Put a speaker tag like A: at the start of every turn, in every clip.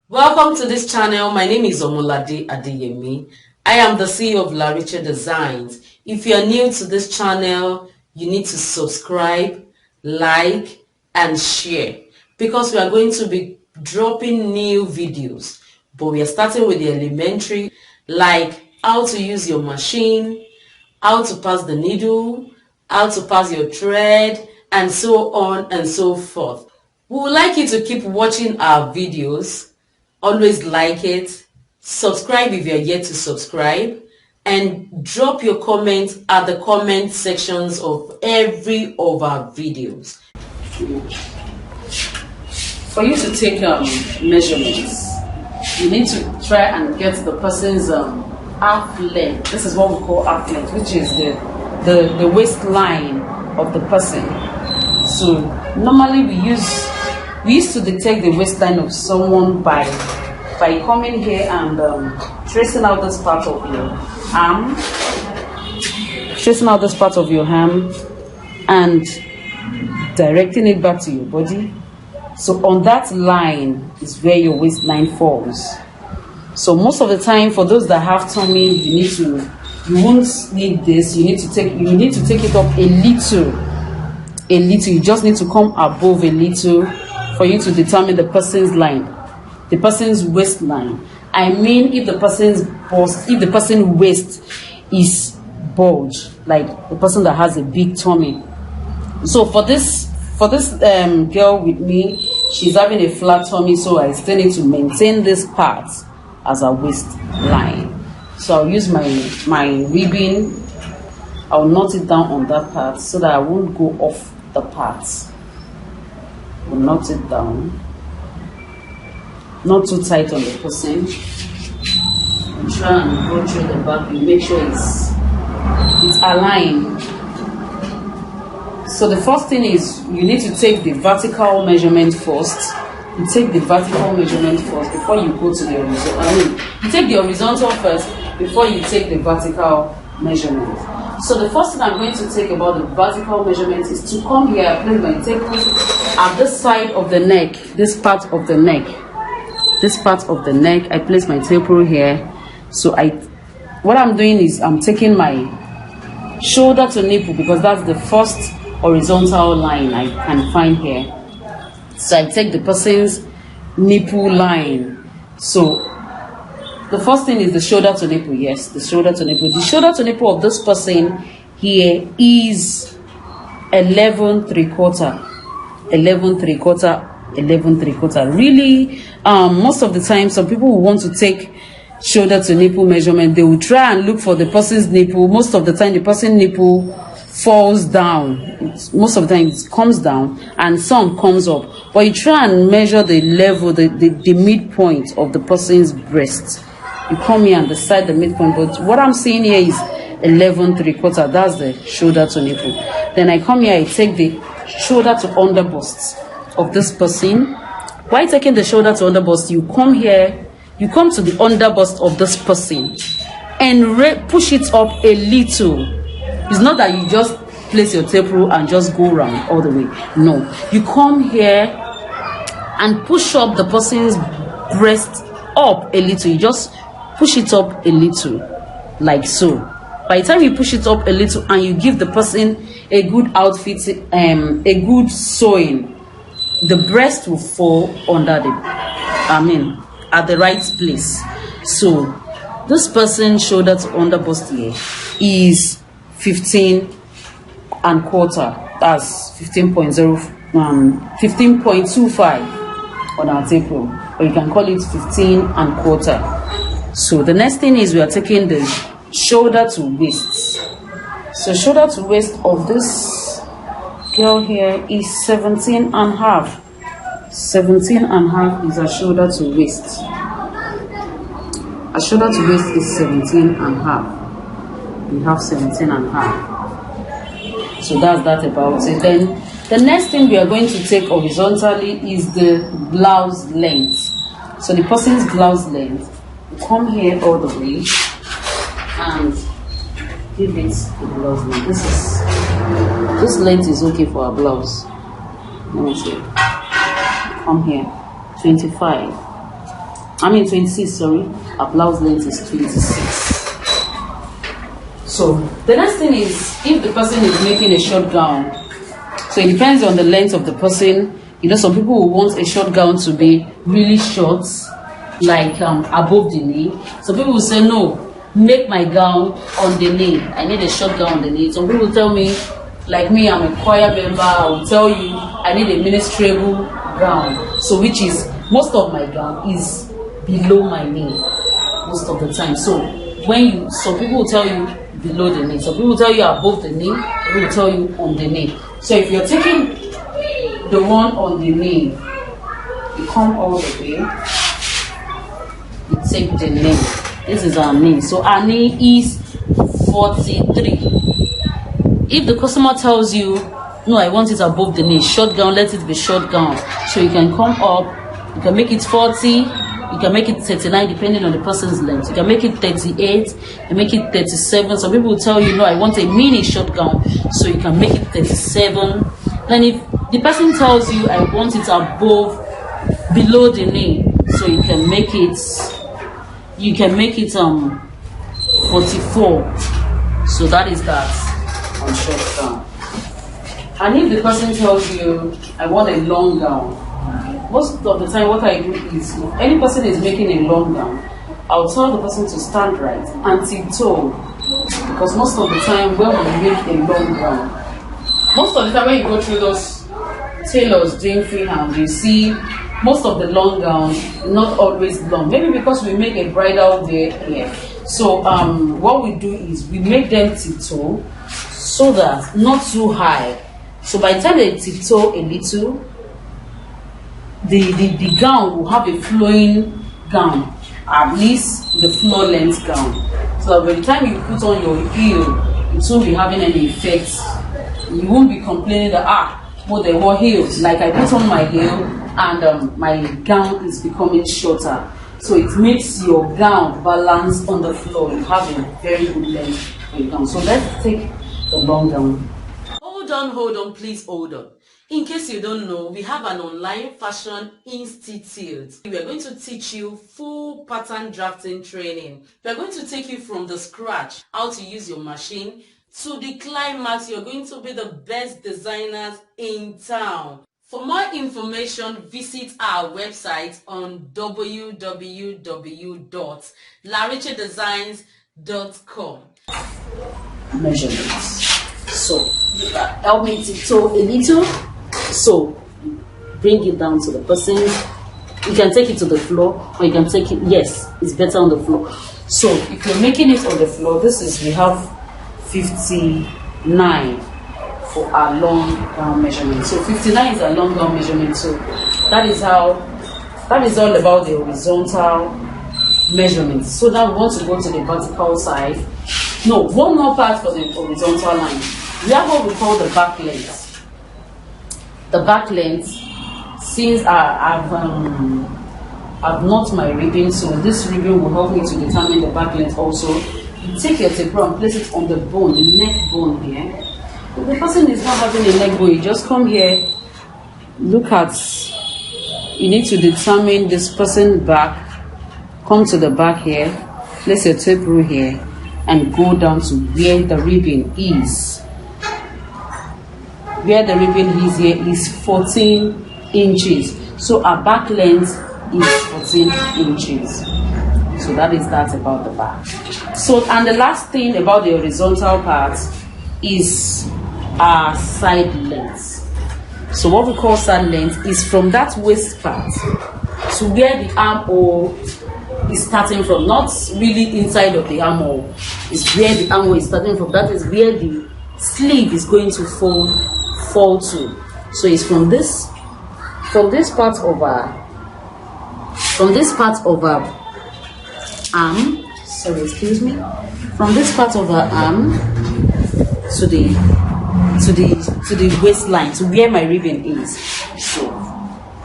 A: Welcome to this channel. My name is Omolade Adeyemi. I am the CEO of Lariche Designs. If you are new to this channel, you need to subscribe, like, and share because we are going to be dropping new videos. But we are starting with the elementary, like how to use your machine, how to pass the needle, how to pass your thread, and so on and so forth. We would like you to keep watching our videos. Always like it, subscribe if you're yet to subscribe, and drop your comments at the comment sections of every of our videos. For you to take measurements, you need to try and get the person's arm length. This is what we call arm length, which is the waistline of the person. So normally we used to detect the waistline of someone by coming here and tracing out this part of your arm, and directing it back to your body. So on that line is where your waistline falls. So most of the time, for those that have tummy, you won't need this. You need to take it up a little. You just need to come above a little for you to determine the person's line, the person's waistline. I mean, if the person's waist is bulge, like the person that has a big tummy. So for this girl with me, she's having a flat tummy, so I still need to maintain this part as a waistline. So I'll use my ribbon. I'll knot it down on that part so that I won't go off the parts. We'll knot it down, not too tight on the person. And try and go through the back. You make sure it's aligned. So the first thing is you need to take the vertical measurement first. You take the vertical measurement first before you go to the horizontal. You take the horizontal first before you take the vertical measurement. So the first thing I'm going to take about the vertical measurement is to come here, I place my tape at this side of the neck, this part of the neck, I place my tape rule here. So what I'm doing is I'm taking my shoulder to nipple because that's the first horizontal line I can find here. So I take the person's nipple line. So the first thing is the shoulder to nipple. Yes, the shoulder to nipple. The shoulder to nipple of this person here is 11 3/4. Really, most of the time, some people who want to take shoulder to nipple measurement, they will try and look for the person's nipple. Most of the time, the person's nipple falls down. Most of the time, it comes down and some comes up. But you try and measure the level, the midpoint of the person's breast. You come here and decide the midpoint. But what I'm seeing here is 11 3/4. That's the shoulder to nipple. Then I come here, I take the shoulder to under bust of this person. While taking the shoulder to under bust, you come here, you come to the under bust of this person and push it up a little. It's not that you just place your tape rule and just go around all the way. No, you come here and push up the person's breast up a little. You just push it up a little, like so. By the time you push it up a little and you give the person a good outfit, a good sewing, the breast will fall under at the right place. So this person's shoulder to under bust here is 15 1/4. That's 15.25 on our tape rule, or you can call it 15 1/4. So the next thing is we are taking the shoulder to waist. So shoulder to waist of this girl here is 17 1/2. 17 1/2 is a shoulder to waist. A shoulder to waist is 17 1/2. We have 17 1/2. So that's that about it. Then the next thing we are going to take horizontally is the blouse length. So the person's blouse length, come here all the way and give it the blouse length. This length is okay for a blouse. Let me see. Come here, 25. I mean 26, sorry. Her blouse length is 26. So the next thing is, if the person is making a short gown, so it depends on the length of the person. You know, some people will want a short gown to be really short, like above the knee. Some people will say, no, make my gown on the knee. I need a short gown on the knee. Some people will tell me, like me, I'm a choir member, I will tell you I need a ministerial gown. So which is, most of my gown is below my knee most of the time. So when some people will tell you below the knee, some people will tell you above the knee, some people will tell you on the knee. So if you're taking the one on the knee, you come all the way, you take the knee. This is our knee. So our knee is 43. If the customer tells you, no, I want it above the knee, short gown, let it be short gown. So you can come up, you can make it 40, you can make it 39 depending on the person's length. You can make it 38, you make it 37. Some people will tell you, no, I want a mini short gown, so you can make it 37. Then if the person tells you, I want it above, below the knee, so you can make it 44. So that is that on short gown. And if the person tells you, I want a long gown, most of the time what I do is, if any person is making a long gown, I'll tell the person to stand right and tiptoe. Because most of the time when we make a long gown, most of the time when you go through those tailors doing freehand, you see most of the long gowns not always long. Maybe because we make a bridal wear here. So what we do is we make them tiptoe so that not too high. So by the time they tiptoe a little, the gown will have a flowing gown, at least the floor length gown. So that by the time you put on your heel, it won't be having any effect. You won't be complaining that but they wore heels. Like I put on my heel and my gown is becoming shorter. So it makes your gown balance on the floor. You have a very good length for your gown. So let's take the long gown.
B: Hold on, please hold on. In case you don't know, we have an online fashion institute. We are going to teach you full pattern drafting training. We are going to take you from the scratch, how to use your machine, to the climax. You're going to be the best designers in town. For more information, visit our website on www.larichedesigns.com.
A: Measurements. So help me tiptoe a little. So bring it down to the person. You can take it to the floor, or you can take it. Yes, it's better on the floor. So if you're making it on the floor, we have 59 for our long gown measurement. So 59 is our long gown measurement. So that is all about the horizontal measurement. So now we want to go to the vertical side. No, one more part for the horizontal line. We have what we call the back length. The back length, since I've knocked my ribbon, so this ribbon will help me to determine the back length also. You take your taper and place it on the bone, the neck bone here. If the person is not having a neck bone, you just come here, look at, you need to determine this person's back, come to the back here, place your tape rule here, and go down to where the ribbon is. Where the ribbon is here is 14 inches. So our back length is 14 inches. So that is that about the back. So, and the last thing about the horizontal part is our side length. So what we call side length is from that waist part to where the armhole is starting from, not really inside of the armhole. It's where the armhole is starting from. That is where the sleeve is going to fall to. So it's from this part of our arm. Sorry, excuse me. From this part of our arm to the waistline, to where my ribbon is. So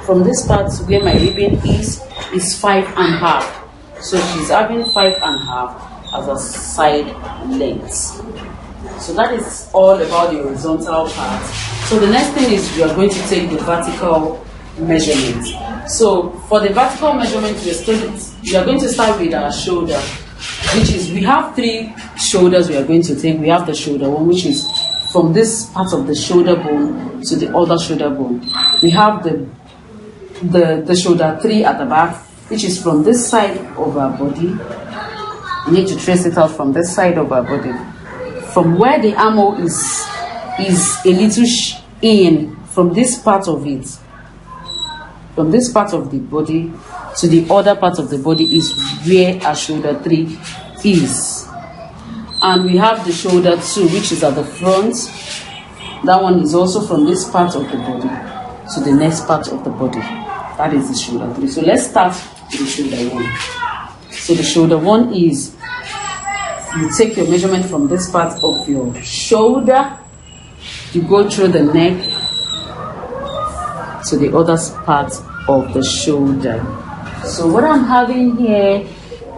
A: from this part to where my ribbon is 5.5. So she's having 5.5 as a side length. So that is all about the horizontal part. So the next thing is we are going to take the vertical measurement. So for the vertical measurement, we are going to start with our shoulder, which is, we have 3 shoulders we are going to take. We have the shoulder one, which is from this part of the shoulder bone to the other shoulder bone. We have the shoulder 3 at the back, which is from this side of our body. We need to trace it out from this side of our body. From where the armhole is a little in, from this part of it, from this part of the body to the other part of the body is where our shoulder 3 is. And we have the shoulder 2, which is at the front. That one is also from this part of the body to the next part of the body. That is the shoulder 3. So let's start with the shoulder 1. So the shoulder 1 is, you take your measurement from this part of your shoulder, you go through the neck to the other part of the shoulder. So what I'm having here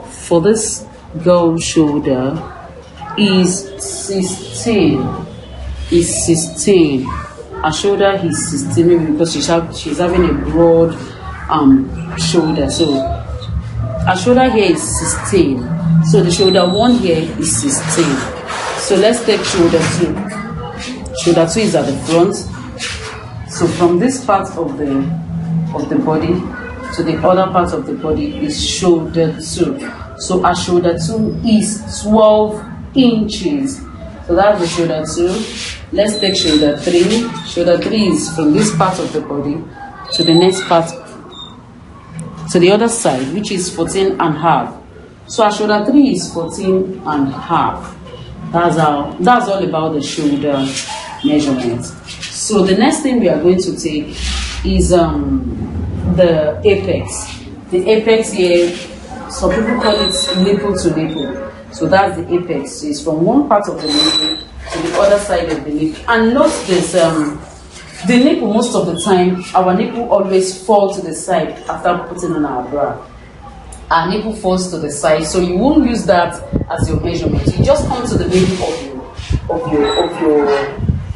A: for this girl shoulder is 16. Is 16. Her shoulder is 16, maybe because she's having a broad shoulder. So her shoulder here is 16. So the shoulder 1 here is 16. So let's take shoulder 2. Shoulder 2 is at the front. So from this part of the body to the other part of the body is shoulder 2. So our shoulder 2 is 12 inches. So that's the shoulder 2. Let's take shoulder 3. Shoulder 3 is from this part of the body to the next part, to the other side, which is 14 and a half. So our shoulder 3 is 14 and a half. That's all about the shoulder measurement. So the next thing we are going to take is the apex. The apex here, some people call it nipple to nipple. So that's the apex. So it's from one part of the nipple to the other side of the nipple. And note this, the nipple, most of the time, our nipple always falls to the side after putting on our bra. Our nipple falls to the side, so you won't use that as your measurement. You just come to the middle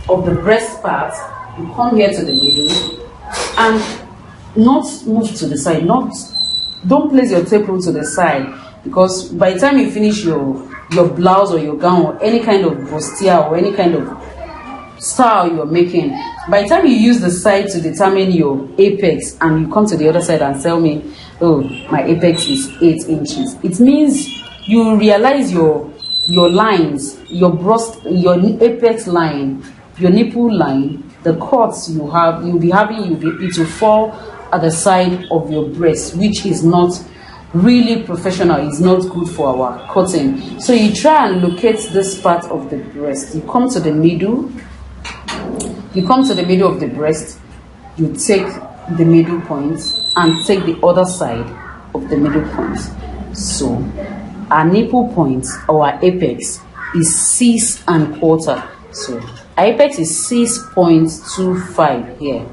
A: of the breast part. You come here to the middle, and not move to the side. Don't place your tape rule to the side, because by the time you finish your blouse or your gown or any kind of bustier or any kind of style you're making, by the time you use the side to determine your apex and you come to the other side and tell me, oh, my apex is 8 inches, it means you realize your lines, your apex line, your nipple line, the cuts you'll be having, it will fall at the side of your breast, which is not really professional. It's not good for our cutting. So you try and locate this part of the breast. You come to the middle. You come to the middle of the breast. You take the middle point and take the other side of the middle point. So our nipple point, or our apex, is 6 1/4. So our apex is 6.25 here.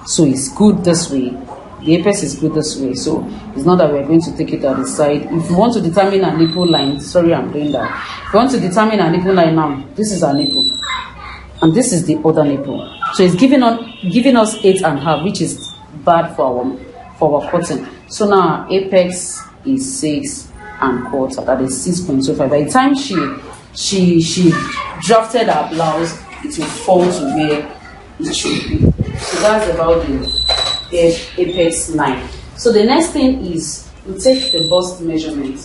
A: So it's good this way. The apex is good this way. So it's not that we're going to take it at the side. If you want to determine a nipple line, sorry, I'm doing that. If you want to determine a nipple line now, this is our nipple, and this is the other nipple. So it's giving us 8 1/2, which is bad for our cotton. So now our apex is 6 1/4. That is 6.25. By the time she drafted our blouse, it will fall to where it should be. So that's about the apex line. So the next thing is you take the bust measurement.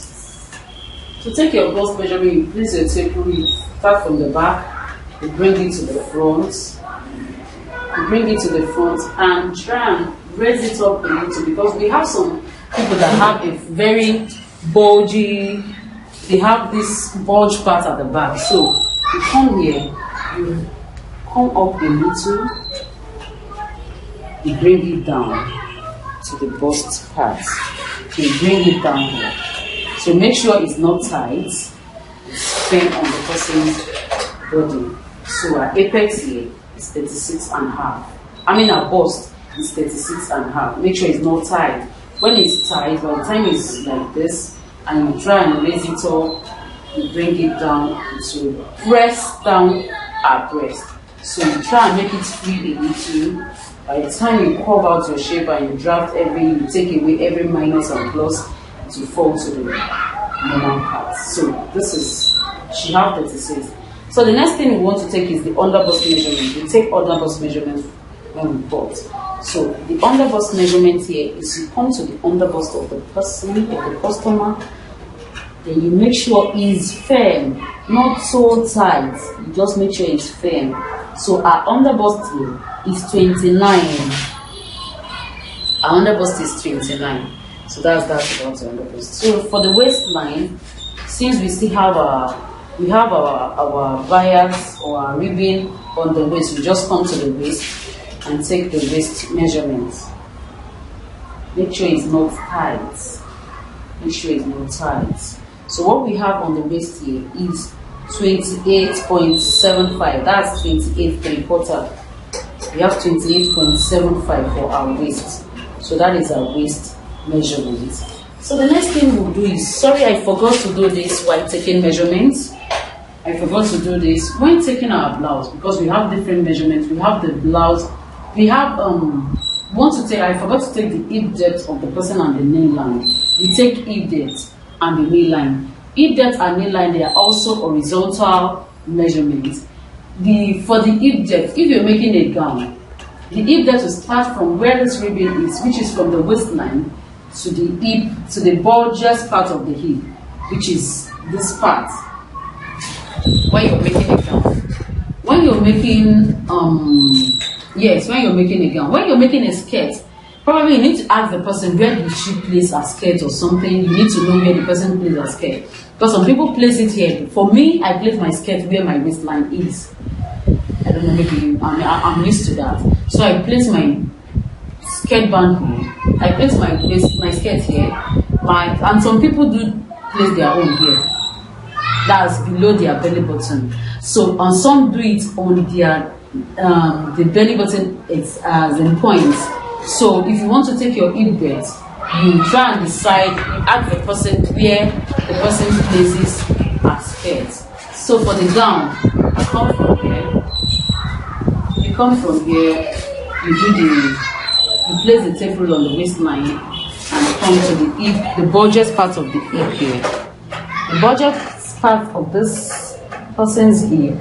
A: To take your bust measurement, you place your tape rule, you start from the back, you bring it to the front. You bring it to the front and try and raise it up a little, because we have some people that have a very bulgy, they have this bulge part at the back. So you come here, you come up a little, you bring it down to the bust part. So you bring it down here. So make sure it's not tight, it's firm on the person's body. So our apex here is 36 1/2. I mean our bust is 36 1/2. Make sure it's not tight. When it's tight, by the time it's like this, and you try and raise it up, you bring it down to press down our breast. So you try and make it free a little, By the time you curve out your shape and you draft you take away every minus and plus, it will fall to the normal part. So this is, she have 36. So the next thing we want to take is the underbust measurement. We take underbust measurement when we port. So the underbust measurement here is you come to the underbust of the person, of the customer, then you make sure it's firm, not so tight. You just make sure it's firm. So our underbust here is 29. Our underbust is 29. So that's about the underbust. So for the waistline, since we still have our bias or our ribbon on the waist, we just come to the waist and take the waist measurement. Make sure it's not tight. Make sure it's not tight. So what we have on the waist here is 28.75. That's 28 3/4. We have 28.75 for our waist. So that is our waist measurement. So the next thing we'll do is, sorry, I forgot to do this while taking measurements. I forgot to do this when taking our blouse, because we have different measurements. We have the blouse. We have I forgot to take the hip depth of the person and the knee line. We take hip depth and the knee line. Hip depth and knee line, they are also horizontal measurements. For the hip depth, if you're making a gown, the hip depth will start from where this ribbon is, which is from the waistline to the hip, to the bulges part of the hip, which is this part. When you're making a gown, when you're making when you're making a gown, when you're making a skirt, probably you need to ask the person, where did she place her skirt or something. You need to know where the person placed her skirt, because some people place it here. For me, I place my skirt where my waistline is. I don't know, maybe I'm used to that. So I place my skirt band here. I place my skirt here. And some people do place their own here. That's below their belly button. So and some do it on their the belly button as in points. So if you want to take your hip depth, you try and decide, you ask the person where the person places her skirt. So for the gown, you come from here, you place the tape rule on the waistline and come to the hip, the bulges part of the hip here. The bulges part of this person's hip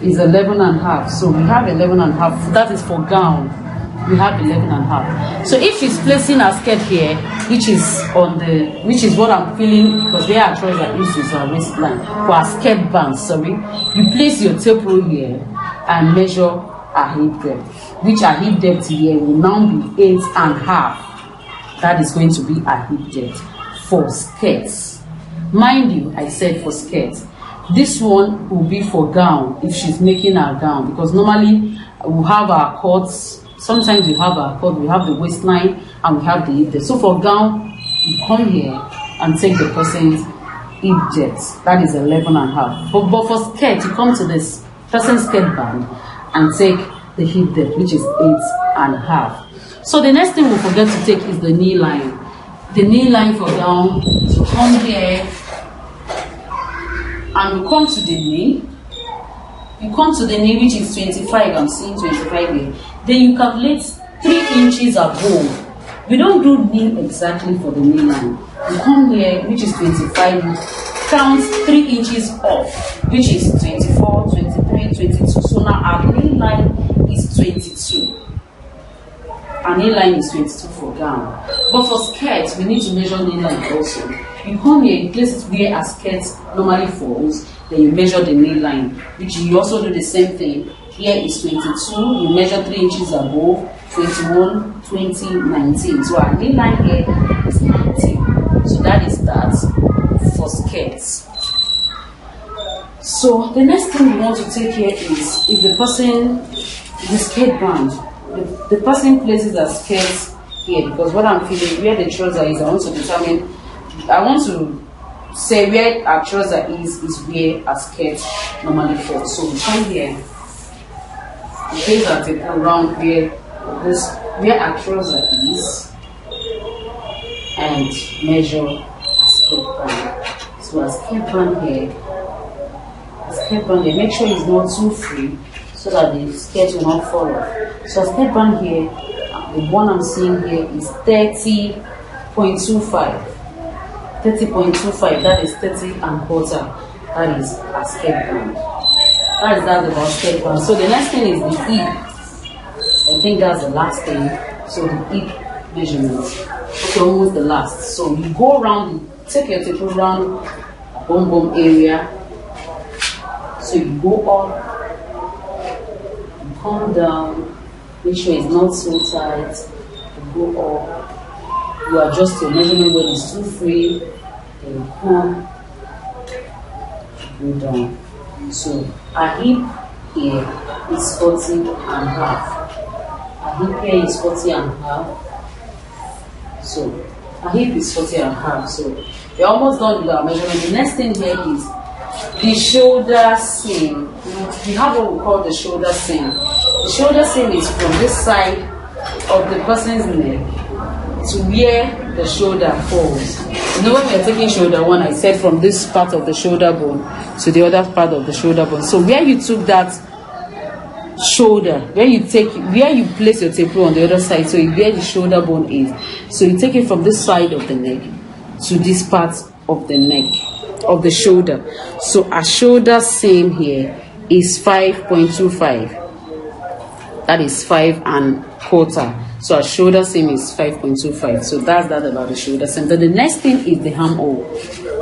A: is 11.5. So we have 11.5. That is for gown. We have 11.5. So if she's placing her skirt here, which is what I'm feeling, because where our trouser is our waistline, for our skirt band, you place your tape rule here and measure her hip depth, which our hip depth here will now be 8.5. That is going to be our hip depth for skirts. Mind you, I said for skirts. This one will be for gown if she's making her gown, because normally we have our cords. Sometimes we have our cord, we have the waistline, and we have the hip depth. So for gown, you come here and take the person's hip depth. That is 11.5. But for skirt, you come to this person's skirt band and take the hip depth, which is 8.5. So the next thing we forget to take is the knee line. The knee line for gown, so come here and we come to the knee. You come to the knee, which is 25. I'm seeing 25 here. Then you calculate 3 inches above. We don't do knee exactly for the knee line. You come here, which is 25. You count 3 inches off, which is 24, 23, 22. So now our knee line is 22. Our knee line is 22 for gown. But for skirts, we need to measure knee line also. You come here, you place it where a skirt normally falls. Then you measure the knee line, which you also do the same thing. Here is 22, you measure 3 inches above, 21, 20, 19. So our knee line here is 19. So that is that for skirts. So the next thing we want to take here is if the skirt band, the person places a skirt here, because what I'm feeling, where the trouser is, I want to say where our trouser is where our skirt normally falls. So we come here, we place our tape around where our trouser is and measure a skirt band. So a skirt band here, make sure it's not too free. so that the skirt will not fall off. So skirt band here, the one I'm seeing here is 30.25. 30.25, that is 30 and quarter. That is a skirt band. That's about skirt band. So the next thing is the hip. I think that's the last thing. So the hip measurement. Okay, almost the last. So you go around, take your tape around bum bum area. So you go up, you come down, make sure it's not so tight. You go up, you adjust your measurement when it's too free, then you come, you go down. So a hip here is 40 and half. A hip here is 40 and half. So a hip is 40 and half. So we're almost done with our measurement. The next thing here is the shoulder seam. We have what we call the shoulder seam. The shoulder seam is from this side of the person's neck to where the shoulder falls. You know, when we are taking shoulder one, I said from this part of the shoulder bone to the other part of the shoulder bone. So where you took that shoulder, where you place your tape on the other side, so where the shoulder bone is. So you take it from this side of the neck to this part of the neck, of the shoulder. So a shoulder seam here is 5.25. That is 5 and quarter. So a shoulder seam is 5.25. So that's that about the shoulder seam. Then the next thing is the armhole.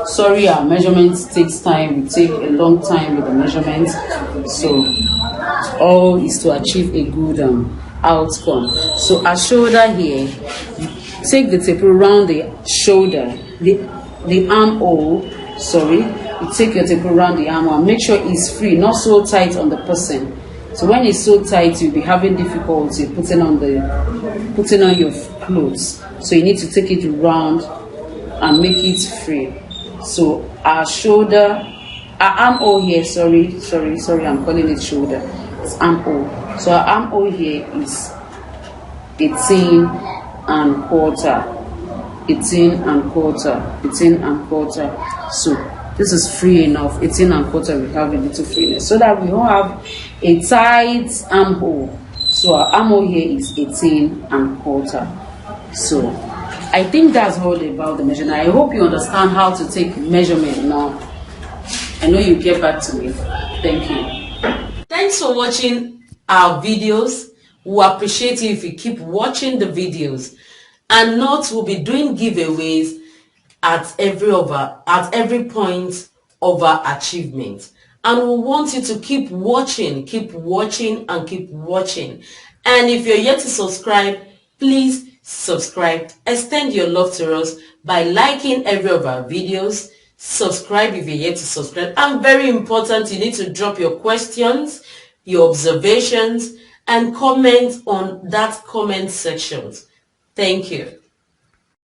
A: Sorry, our measurements takes time. We take a long time with the measurements. So all is to achieve a good outcome. So a shoulder here, you take the tape around the shoulder, the armhole. Sorry, you take your tape around the armhole. Make sure it's free, not so tight on the person. So when it's so tight, you'll be having difficulty putting on your clothes. So you need to take it around and make it free. So our shoulder, our armhole here, sorry, I'm calling it shoulder. It's armhole. So our armhole here is 18 and quarter. 18 and quarter. So this is free enough. 18 and quarter, we have a little freeness so that we don't have a tight armhole. So our armhole here is 18 and quarter. So I think that's all about the measurement. I hope you understand how to take measurement now. I know you get back to me. Thank you.
B: Thanks for watching our videos. We appreciate you if you keep watching the videos. And note, we'll be doing giveaways at every point of our achievement. And we want you to keep watching. And if you're yet to subscribe, please subscribe. Extend your love to us by liking every of our videos. Subscribe if you're yet to subscribe. And very important, you need to drop your questions, your observations, and comment on that comment section. Thank you.